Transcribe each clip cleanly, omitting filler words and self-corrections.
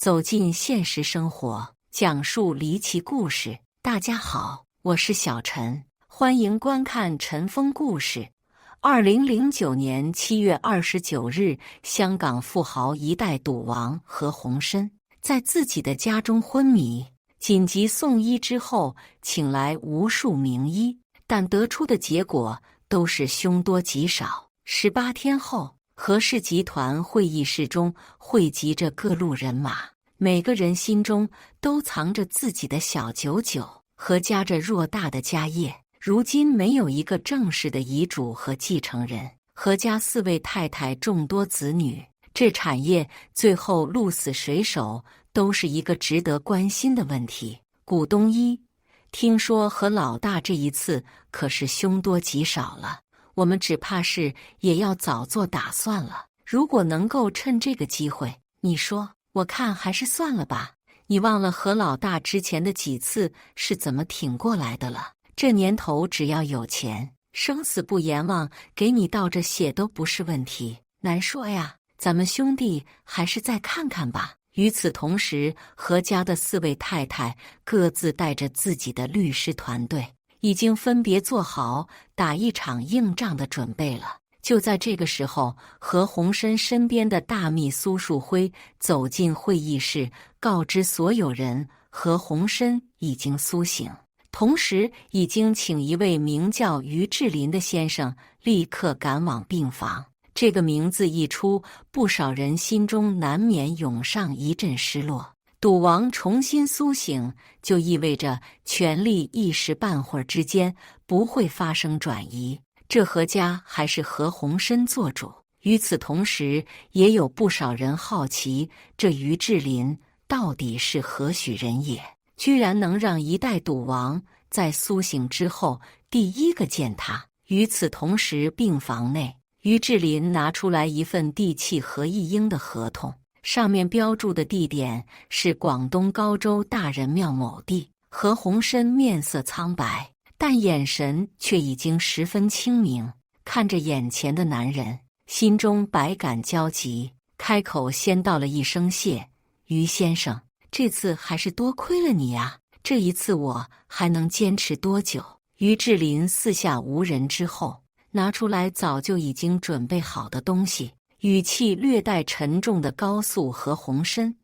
走进现实生活，讲述离奇故事。大家好，我是小陈，欢迎观看陈峰故事。2009年7月29日，香港富豪一代赌王何鸿燊在自己的家中昏迷，紧急送医之后，请来无数名医，但得出的结果都是凶多吉少。18天后，何氏集团会议室中汇集着各路人马，每个人心中都藏着自己的小九九。何家这偌大的家业，如今没有一个正式的遗嘱和继承人。何家4位太太，众多子女，这产业最后鹿死谁手，都是一个值得关心的问题。股东一，听说何老大这一次可是凶多吉少了，我们只怕是也要早做打算了。如果能够趁这个机会，你说，我看还是算了吧。你忘了何老大之前的几次是怎么挺过来的了？这年头只要有钱，生死不言望，给你倒着血都不是问题。难说呀，咱们兄弟还是再看看吧。与此同时，何家的4位太太各自带着自己的律师团队，已经分别做好打一场硬仗的准备了。就在这个时候，何鸿燊身边的大秘苏树辉走进会议室，告知所有人何鸿燊已经苏醒，同时已经请一位名叫于志林的先生立刻赶往病房。这个名字一出，不少人心中难免涌上一阵失落。赌王重新苏醒，就意味着权力一时半会儿之间不会发生转移，这何家还是何鸿燊做主。与此同时，也有不少人好奇，这于志林到底是何许人也，居然能让一代赌王在苏醒之后第一个见他。与此同时，病房内，于志林拿出来一份地契何义英的合同，上面标注的地点是广东高州大人庙某地。何鸿燊面色苍白，但眼神却已经十分清明，看着眼前的男人，心中百感交集，开口先道了一声谢：“于先生，这次还是多亏了你啊，这一次我还能坚持多久？”于志林四下无人之后，拿出来早就已经准备好的东西，语气略带沉重地告诉何鸿燊：“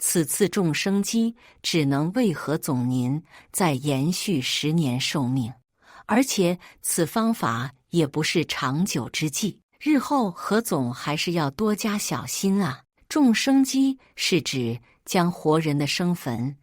此次众生机只能为何总您再延续10年寿命，而且此方法也不是长久之计，日后何总还是要多加小心啊。众生机是指将活人的生坟，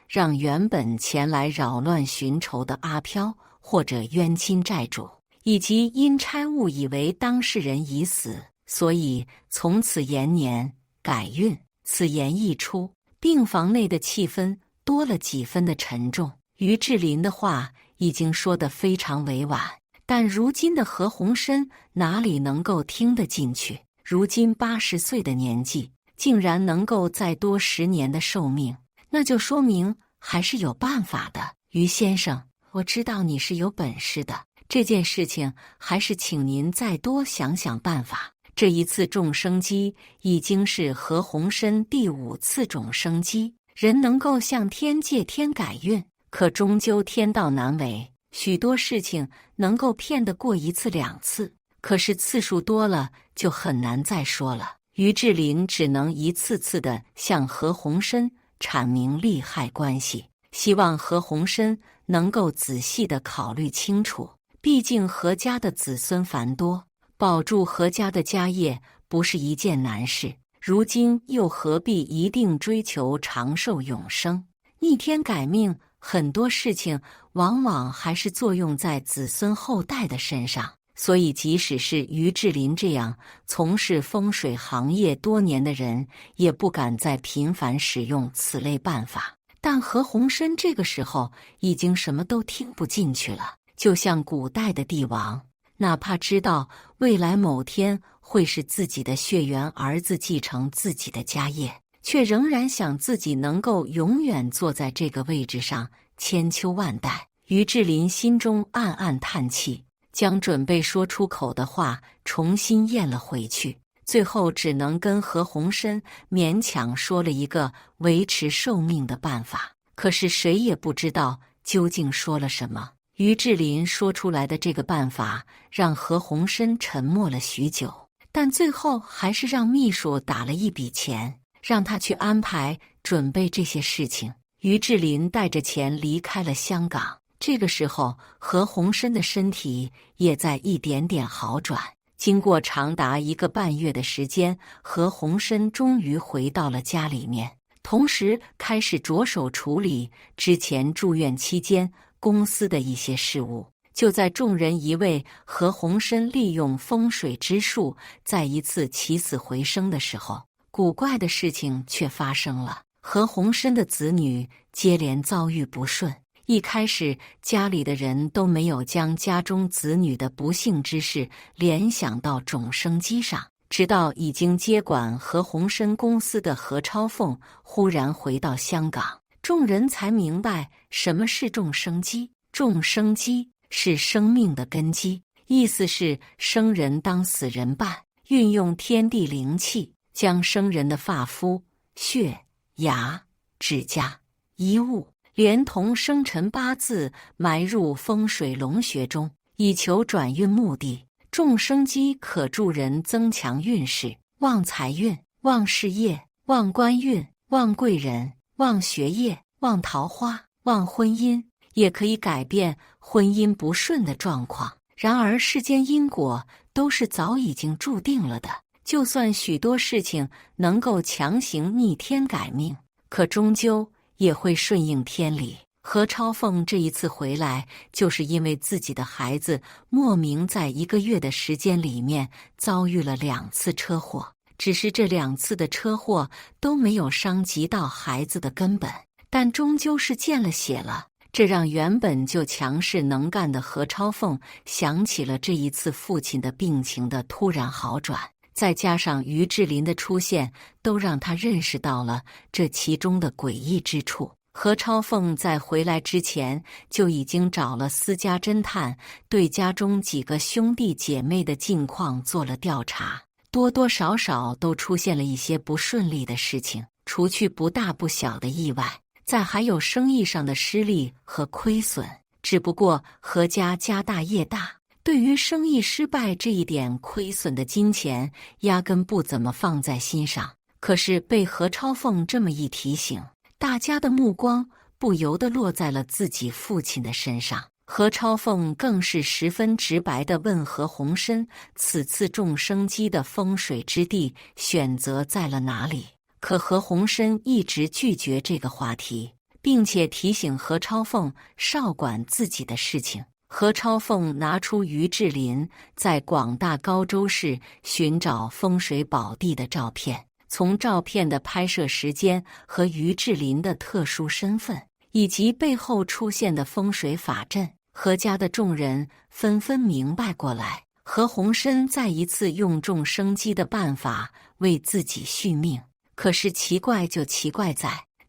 让原本前来扰乱寻仇的阿飘或者冤亲债主，以及因差误以为当事人已死，所以从此延年改运。”此言一出，病房内的气氛多了几分的沉重。于志林的话已经说得非常委婉，但如今的何鸿燊哪里能够听得进去？如今80岁的年纪，竟然能够再多10年的寿命，那就说明还是有办法的。于先生，我知道你是有本事的，这件事情还是请您再多想想办法。这一次众生机已经是何鸿燊第5次众生机，人能够向天借天改运，可终究天道难违，许多事情能够骗得过1次2次，可是次数多了就很难再说了。于志林只能一次次地向何鸿燊阐明利害关系，希望何鸿燊能够仔细地考虑清楚，毕竟何家的子孙繁多，保住何家的家业不是一件难事，如今又何必一定追求长寿永生？逆天改命，很多事情往往还是作用在子孙后代的身上，所以即使是于志林这样从事风水行业多年的人，也不敢再频繁使用此类办法。但何鸿燊这个时候已经什么都听不进去了，就像古代的帝王，哪怕知道未来某天会是自己的血缘儿子继承自己的家业，却仍然想自己能够永远坐在这个位置上千秋万代。于志林心中暗暗叹气，将准备说出口的话重新咽了回去。最后只能跟何鸿燊勉强说了一个维持寿命的办法，可是谁也不知道究竟说了什么。于志林说出来的这个办法让何鸿燊沉默了许久，但最后还是让秘书打了一笔钱，让他去安排准备这些事情。于志林带着钱离开了香港。这个时候，何鸿燊的身体也在一点点好转。经过长达1个半月的时间，何鸿燊终于回到了家里面，同时开始着手处理之前住院期间公司的一些事务。就在众人以为何鸿燊利用风水之术再一次起死回生的时候，古怪的事情却发生了。何鸿燊的子女接连遭遇不顺，一开始家里的人都没有将家中子女的不幸之事联想到种生机上，直到已经接管何鸿燊公司的何超凤忽然回到香港，众人才明白什么是种生机。种生机是生命的根基，意思是生人当死人办，运用天地灵气，将生人的发肤、血、牙、指甲、衣物连同生辰八字埋入风水龙穴中，以求转运目的。种生机可助人增强运势，旺财运、旺事业、旺官运、旺贵人、旺学业、旺桃花、旺婚姻，也可以改变婚姻不顺的状况。然而世间因果都是早已经注定了的，就算许多事情能够强行逆天改命，可终究也会顺应天理。何超凤这一次回来，就是因为自己的孩子莫名在1个月的时间里面遭遇了2次车祸，只是这2次的车祸都没有伤及到孩子的根本，但终究是见了血了。这让原本就强势能干的何超凤想起了这一次父亲的病情的突然好转，再加上于志林的出现，都让他认识到了这其中的诡异之处。何超凤在回来之前就已经找了私家侦探，对家中几个兄弟姐妹的近况做了调查，多多少少都出现了一些不顺利的事情，除去不大不小的意外，再还有生意上的失利和亏损。只不过何家家大业大，对于生意失败这一点亏损的金钱压根不怎么放在心上。可是被何超凤这么一提醒，大家的目光不由得落在了自己父亲的身上。何超凤更是十分直白地问何鸿燊，此次种生机的风水之地选择在了哪里？可何鸿燊一直拒绝这个话题，并且提醒何超凤少管自己的事情。何超凤拿出于志林在广大高州市寻找风水宝地的照片，从照片的拍摄时间和于志林的特殊身份，以及背后出现的风水法阵，何家的众人纷纷明白过来，何鸿燊再一次用种生机的办法为自己续命。可是奇怪就奇怪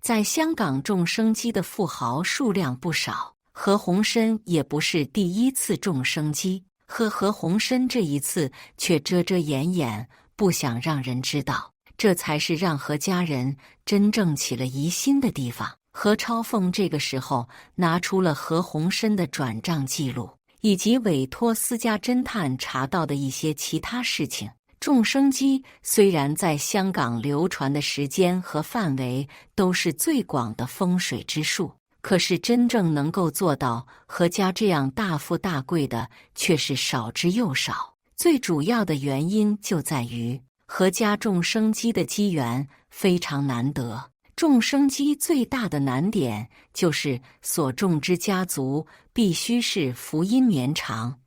在香港种生机的富豪数量不少，何鸿燊也不是第一次种生机，何鸿燊这一次却遮遮掩掩，不想让人知道，这才是让何家人真正起了疑心的地方。何超凤这个时候拿出了何鸿燊的转账记录，以及委托私家侦探查到的一些其他事情。种生机虽然在香港流传的时间和范围都是最广的风水之术，可是真正能够做到何家这样大富大贵的却是少之又少。最主要的原因就在于何家种生机的机缘非常难得。种生机最大的难点就是所种之家族必须是福荫绵长，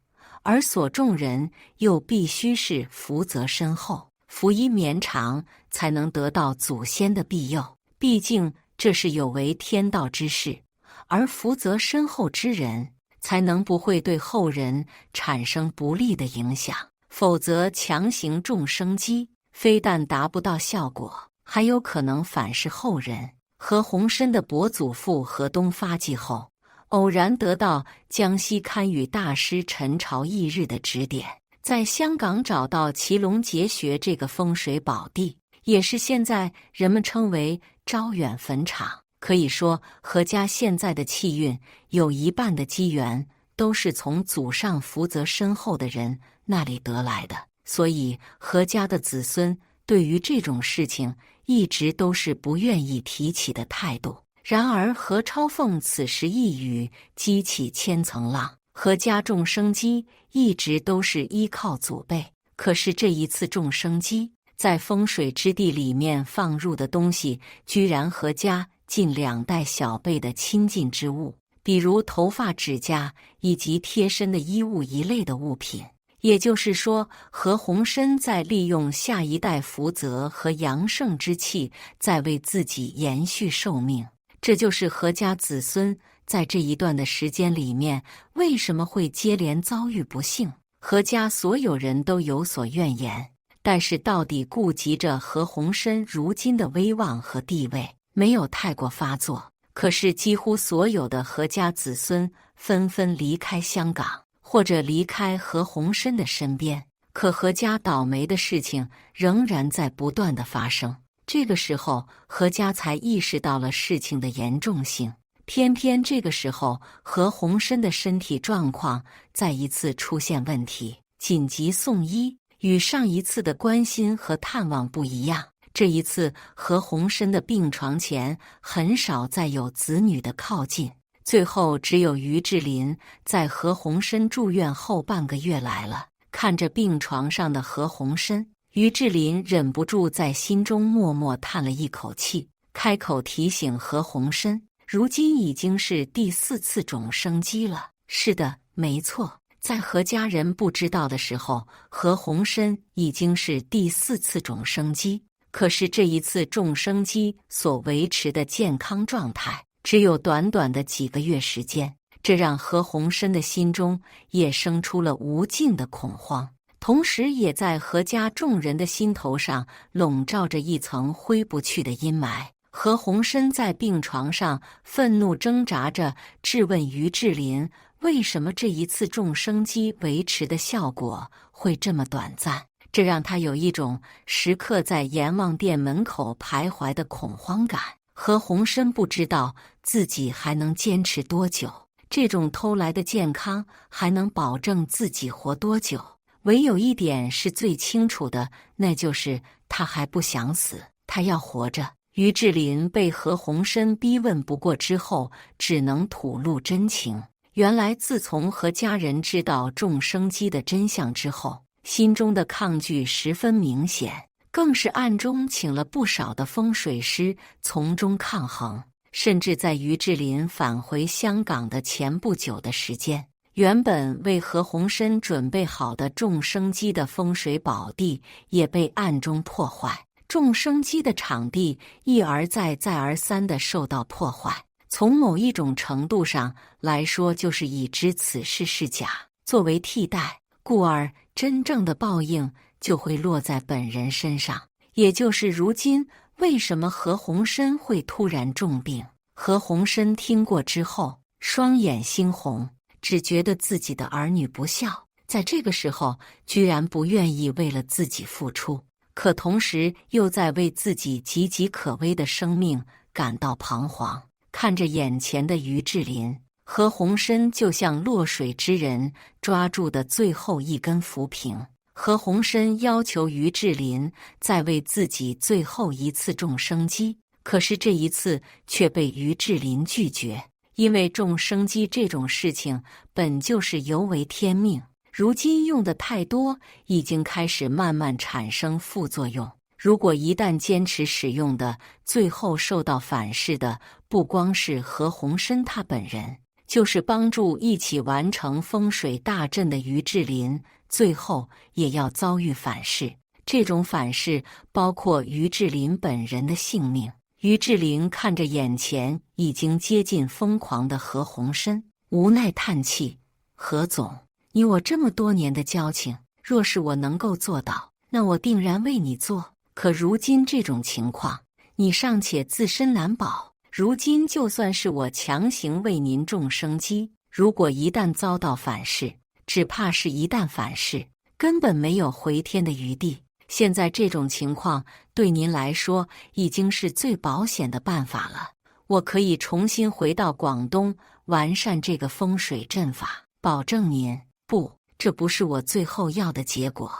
而所种人又必须是福泽深厚，福荫绵长才能得到祖先的庇佑，毕竟这是有违天道之事，而福泽深厚之人才能不会对后人产生不利的影响，否则强行种生机，非但达不到效果，还有可能反噬后人。何鸿燊的伯祖父何东发迹后，偶然得到江西堪舆大师陈朝义日的指点，在香港找到祁龙结穴这个风水宝地，也是现在人们称为招远坟场。可以说，何家现在的气运有一半的机缘都是从祖上福泽深厚的人那里得来的，所以何家的子孙对于这种事情一直都是不愿意提起的态度。然而何超凤此时一语激起千层浪，何家种生机一直都是依靠祖辈，可是这一次种生机，在风水之地里面放入的东西，居然何家近2代小辈的亲近之物，比如头发、指甲以及贴身的衣物一类的物品。也就是说，何鸿燊在利用下一代福泽和阳盛之气，在为自己延续寿命。这就是何家子孙在这一段的时间里面为什么会接连遭遇不幸。何家所有人都有所怨言，但是到底顾及着何鸿燊如今的威望和地位，没有太过发作。可是几乎所有的何家子孙纷纷离开香港，或者离开何鸿燊的身边，可何家倒霉的事情仍然在不断的发生。这个时候，何家才意识到了事情的严重性。偏偏这个时候，何鸿燊的身体状况再一次出现问题，紧急送医。与上一次的关心和探望不一样，这一次何鸿燊的病床前很少再有子女的靠近，最后只有于志林在何鸿燊住院后半个月来了。看着病床上的何鸿燊，于志林忍不住在心中默默叹了一口气，开口提醒何鸿燊，如今已经是第4次种生机了。是的，没错，在何家人不知道的时候，何鸿燊已经是第4次种生机。可是这一次种生机所维持的健康状态，只有短短的几个月时间，这让何鸿燊的心中也生出了无尽的恐慌，同时也在何家众人的心头上笼罩着一层挥不去的阴霾。何鸿燊在病床上愤怒挣扎着，质问于志林，为什么这一次种生机维持的效果会这么短暂？这让他有一种时刻在阎王殿门口徘徊的恐慌感。何鸿燊不知道自己还能坚持多久，这种偷来的健康还能保证自己活多久。唯有一点是最清楚的，那就是他还不想死，他要活着。于志林被何鸿燊逼问不过之后，只能吐露真情。原来自从何家人知道种生机的真相之后，心中的抗拒十分明显，更是暗中请了不少的风水师从中抗衡。甚至在于志林返回香港的前不久的时间，原本为何鸿燊准备好的种生机的风水宝地也被暗中破坏，种生机的场地一而再再而三地受到破坏。从某一种程度上来说，就是已知此事是假，作为替代，故而真正的报应就会落在本人身上。也就是如今为什么何鸿燊会突然重病。何鸿燊听过之后，双眼猩红，只觉得自己的儿女不孝，在这个时候居然不愿意为了自己付出，可同时又在为自己岌岌可危的生命感到彷徨。看着眼前的于志林，何鸿燊就像落水之人抓住的最后一根浮萍。何鸿燊要求于志林再为自己最后一次种生机，可是这一次却被于志林拒绝。因为种生机这种事情本就是尤为天命，如今用的太多，已经开始慢慢产生副作用。如果一旦坚持使用的，最后受到反噬的不光是何鸿燊他本人，就是帮助一起完成风水大阵的于志林，最后也要遭遇反噬。这种反噬包括于志林本人的性命。于志林看着眼前已经接近疯狂的何鸿燊，无奈叹气：何总，你我这么多年的交情，若是我能够做到，那我定然为你做。可如今这种情况，你尚且自身难保，如今就算是我强行为您种生机，如果一旦遭到反噬，只怕是一旦反噬，根本没有回天的余地。现在这种情况对您来说已经是最保险的办法了。我可以重新回到广东，完善这个风水阵法，保证您。不，这不是我最后要的结果。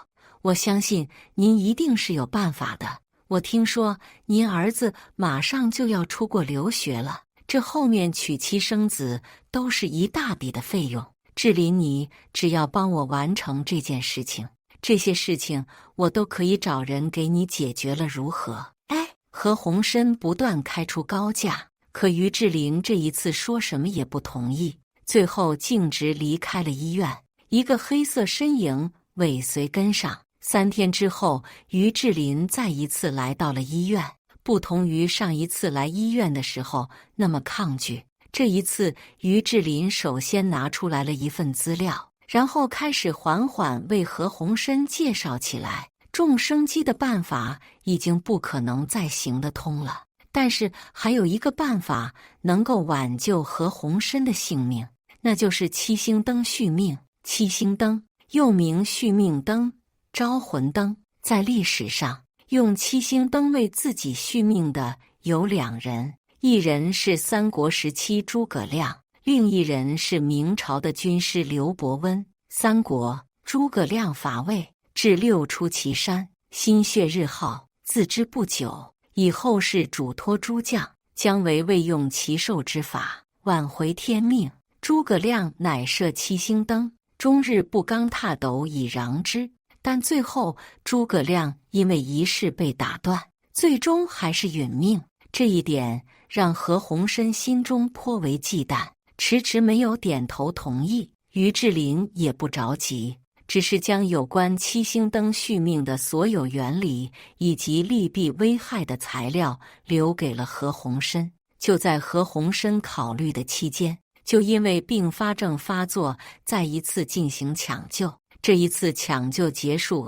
我相信您一定是有办法的。我听说您儿子马上就要出国留学了，这后面娶妻生子都是一大笔的费用。志林，你只要帮我完成这件事情，这些事情我都可以找人给你解决了，如何？哎，何鸿燊不断开出高价，可于志林这一次说什么也不同意，最后径直离开了医院，一个黑色身影尾随跟上。3天之后，于志林再一次来到了医院，不同于上一次来医院的时候那么抗拒，这一次于志林首先拿出来了一份资料，然后开始缓缓为何鸿燊介绍起来。种生机的办法已经不可能再行得通了，但是还有一个办法能够挽救何鸿燊的性命，那就是七星灯续命。七星灯又名续命灯、招魂灯，在历史上用七星灯为自己续命的有2人，一人是三国时期诸葛亮，另一人是明朝的军师刘伯温。三国，诸葛亮伐魏，至6出祁山，心血日耗，自知不久，以后世嘱托诸将，将为未用其寿之法，挽回天命。诸葛亮乃设七星灯，终日不刚踏斗以攘之，但最后诸葛亮因为一事被打断，最终还是殒命。这一点让何鸿燊心中颇为忌惮，迟迟没有点头同意。于志林也不着急，只是将有关七星灯续命的所有原理以及利弊危害的材料留给了何鸿燊。就在何鸿燊考虑的期间，就因为并发症发作，再一次进行抢救。这一次抢救结束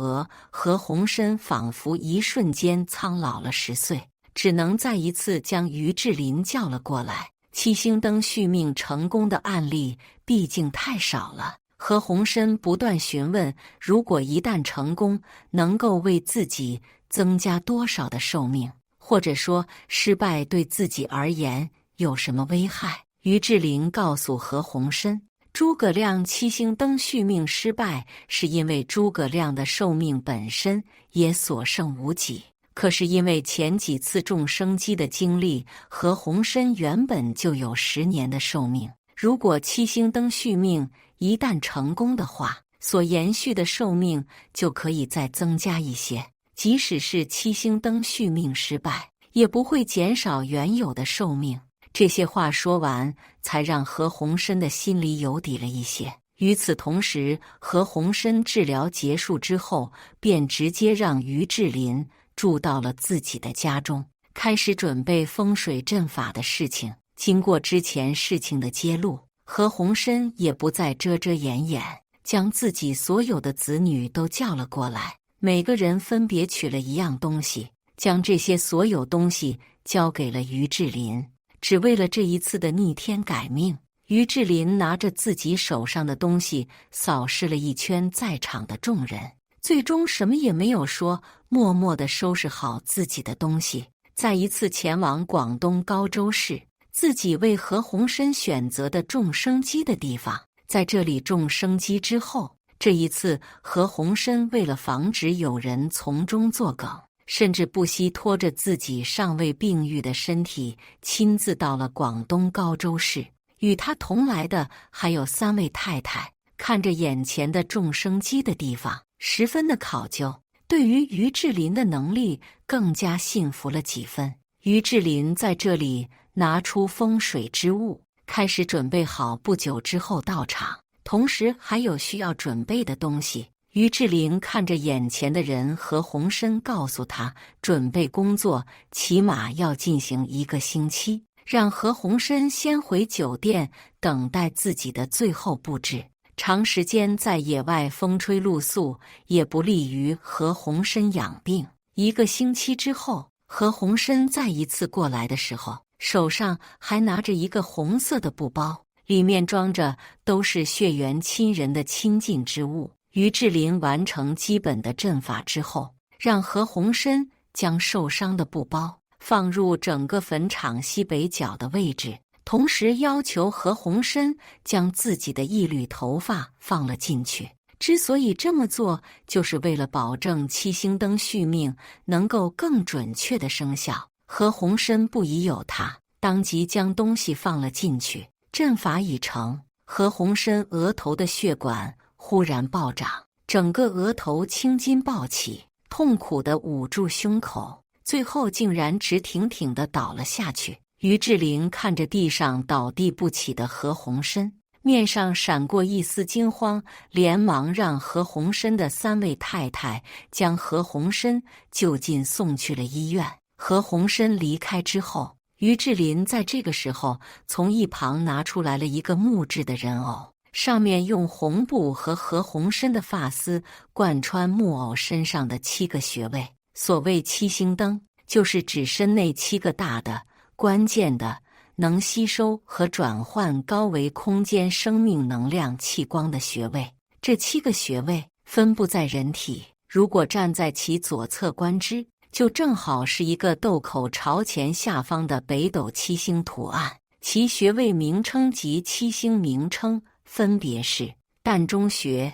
何鸿燊仿佛一瞬间苍老了10岁，只能再一次将于志林叫了过来。七星灯续命成功的案例毕竟太少了，何鸿燊不断询问，如果一旦成功，能够为自己增加多少的寿命，或者说失败对自己而言有什么危害。于志林告诉何鸿燊，诸葛亮七星灯续命失败，是因为诸葛亮的寿命本身也所剩无几。可是因为前几次种生机的经历，何鸿燊原本就有10年的寿命。如果七星灯续命一旦成功的话，所延续的寿命就可以再增加一些。即使是七星灯续命失败，也不会减少原有的寿命。这些话说完，才让何鸿燊的心里有底了一些。与此同时，何鸿燊治疗结束之后，便直接让于志林住到了自己的家中，开始准备风水阵法的事情。经过之前事情的揭露，何鸿燊也不再遮遮掩掩，将自己所有的子女都叫了过来，每个人分别取了一样东西，将这些所有东西交给了于志林，只为了这一次的逆天改命。于志林拿着自己手上的东西扫视了一圈在场的众人，最终什么也没有说，默默地收拾好自己的东西，再一次前往广东高州市自己为何鸿燊选择的种生机的地方。在这里种生机之后，这一次何鸿燊为了防止有人从中作梗，甚至不惜拖着自己尚未病愈的身体，亲自到了广东高州市。与他同来的还有3位太太，看着眼前的种生机的地方，十分的考究，对于于志林的能力更加信服了几分。于志林在这里拿出风水之物，开始准备好，不久之后到场，同时还有需要准备的东西。于志林看着眼前的人，何鸿燊告诉他，准备工作起码要进行1个星期，让何鸿燊先回酒店等待自己的最后布置。长时间在野外风吹露宿也不利于何鸿燊养病。1个星期之后，何鸿燊再一次过来的时候，手上还拿着一个红色的布包，里面装着都是血缘亲人的亲近之物。于志林完成基本的阵法之后，让何鸿燊将受伤的布包放入整个坟场西北角的位置，同时要求何鸿燊将自己的一缕头发放了进去。之所以这么做，就是为了保证七星灯续命能够更准确的生效。何鸿燊不疑有他，当即将东西放了进去。阵法已成，何鸿燊额头的血管忽然暴涨，整个额头青筋暴起，痛苦地捂住胸口，最后竟然直挺挺地倒了下去。于志林看着地上倒地不起的何鸿燊，面上闪过一丝惊慌，连忙让何鸿燊的3位太太将何鸿燊就近送去了医院。何鸿燊离开之后，于志林在这个时候从一旁拿出来了一个木质的人偶，上面用红布和何鸿燊的发丝贯穿木偶身上的7个穴位。所谓七星灯，就是指身内7个大的、关键的、能吸收和转换高维空间生命能量气光的穴位。这7个穴位分布在人体，如果站在其左侧观之，就正好是一个斗口朝前下方的北斗七星图案。其穴位名称及七星名称分别是：膻中穴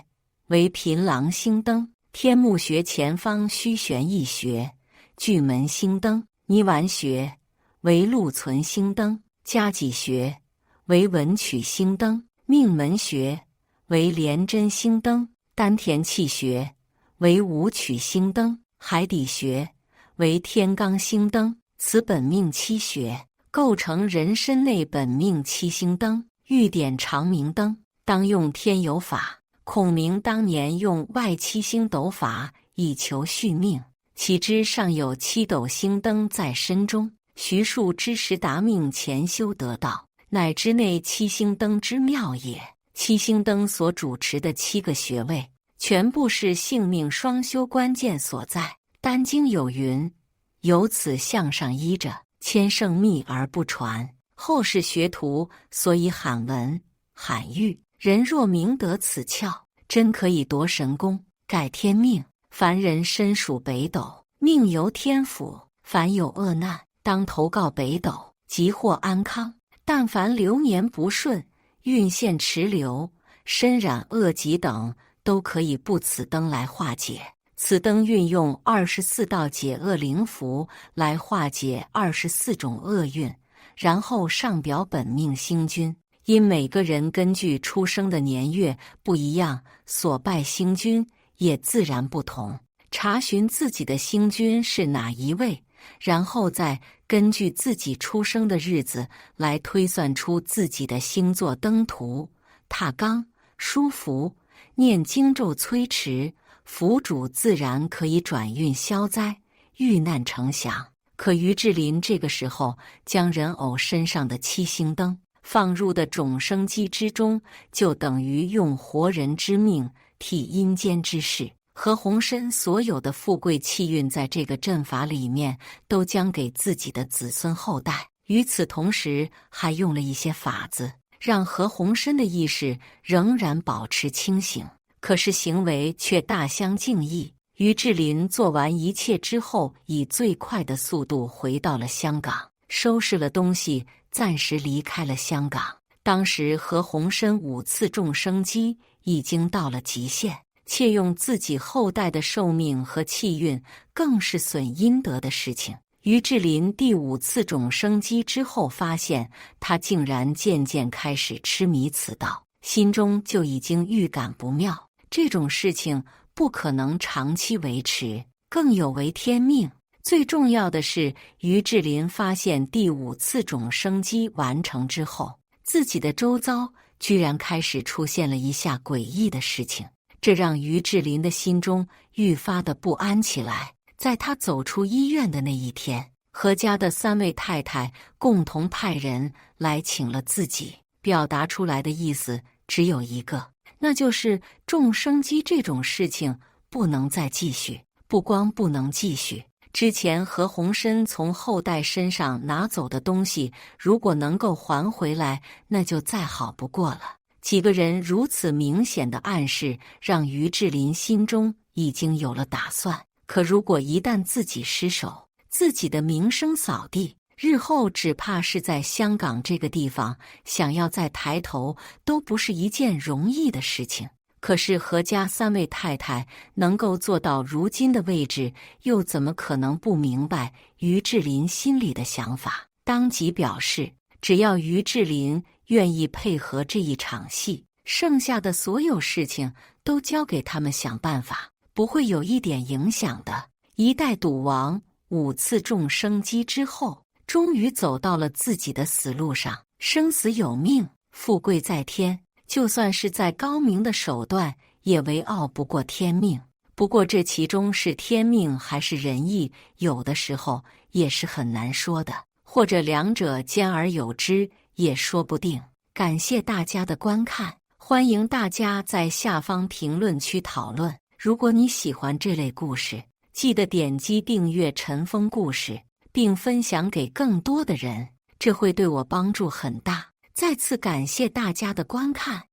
为频郎星灯，天目穴前方虚悬一穴，巨门星灯；泥丸穴为禄存星灯，夹脊穴为文曲星灯，命门穴为廉贞星灯，丹田气穴为武曲星灯，海底穴为天罡星灯。此本命7穴构成人身内本命7星灯。欲点长明灯，当用天有法。孔明当年用外7星斗法以求续命，岂知上有7斗星灯在身中。徐庶之时达命潜修得道，乃知内7星灯之妙也。7星灯所主持的7个穴位，全部是性命双修关键所在。丹经有云：由此向上依着，千圣秘而不传。后世学徒所以罕闻罕遇，人若明得此窍，真可以夺神功，改天命。凡人身属北斗，命由天府，凡有恶难，当投告北斗，即获安康。但凡流年不顺，运线迟流，身染恶疾等，都可以布此灯来化解。此灯运用24道解厄灵符来化解24种厄运，然后上表本命星君。因每个人根据出生的年月不一样，所拜星君也自然不同。查询自己的星君是哪一位，然后再根据自己出生的日子来推算出自己的星座灯图、踏纲、书符，念经咒催持，符主自然可以转运消灾，遇难成祥。可于志林这个时候将人偶身上的7星灯放入的种生机之中，就等于用活人之命替阴间之事。何鸿燊所有的富贵气运在这个阵法里面都将给自己的子孙后代。与此同时，还用了一些法子，让何鸿燊的意识仍然保持清醒，可是行为却大相径异。于志林做完一切之后，以最快的速度回到了香港，收拾了东西，暂时离开了香港。当时何鸿燊5次种生机已经到了极限，窃用自己后代的寿命和气运，更是损阴德的事情。于志林第5次种生机之后，发现他竟然渐渐开始痴迷此道，心中就已经预感不妙。这种事情不可能长期维持，更有违天命。最重要的是，于志林发现第5次种生机完成之后，自己的周遭居然开始出现了一下诡异的事情，这让于志林的心中愈发的不安起来。在他走出医院的那一天，何家的3位太太共同派人来请了自己，表达出来的意思只有一个，那就是种生机这种事情不能再继续。不光不能继续，之前何鸿燊从后代身上拿走的东西，如果能够还回来，那就再好不过了。几个人如此明显的暗示，让于志林心中已经有了打算。可如果一旦自己失手，自己的名声扫地，日后只怕是在香港这个地方，想要再抬头都不是一件容易的事情。可是何家三位太太能够做到如今的位置，又怎么可能不明白于志林心里的想法？当即表示，只要于志林愿意配合这一场戏，剩下的所有事情都交给他们想办法，不会有一点影响的。一代赌王5次中生机之后，终于走到了自己的死路上。生死有命，富贵在天，就算是再高明的手段，也为拗不过天命。不过这其中是天命还是人意，有的时候也是很难说的，或者两者兼而有之，也说不定。感谢大家的观看，欢迎大家在下方评论区讨论。如果你喜欢这类故事，记得点击订阅陈峰故事，并分享给更多的人，这会对我帮助很大。再次感谢大家的观看。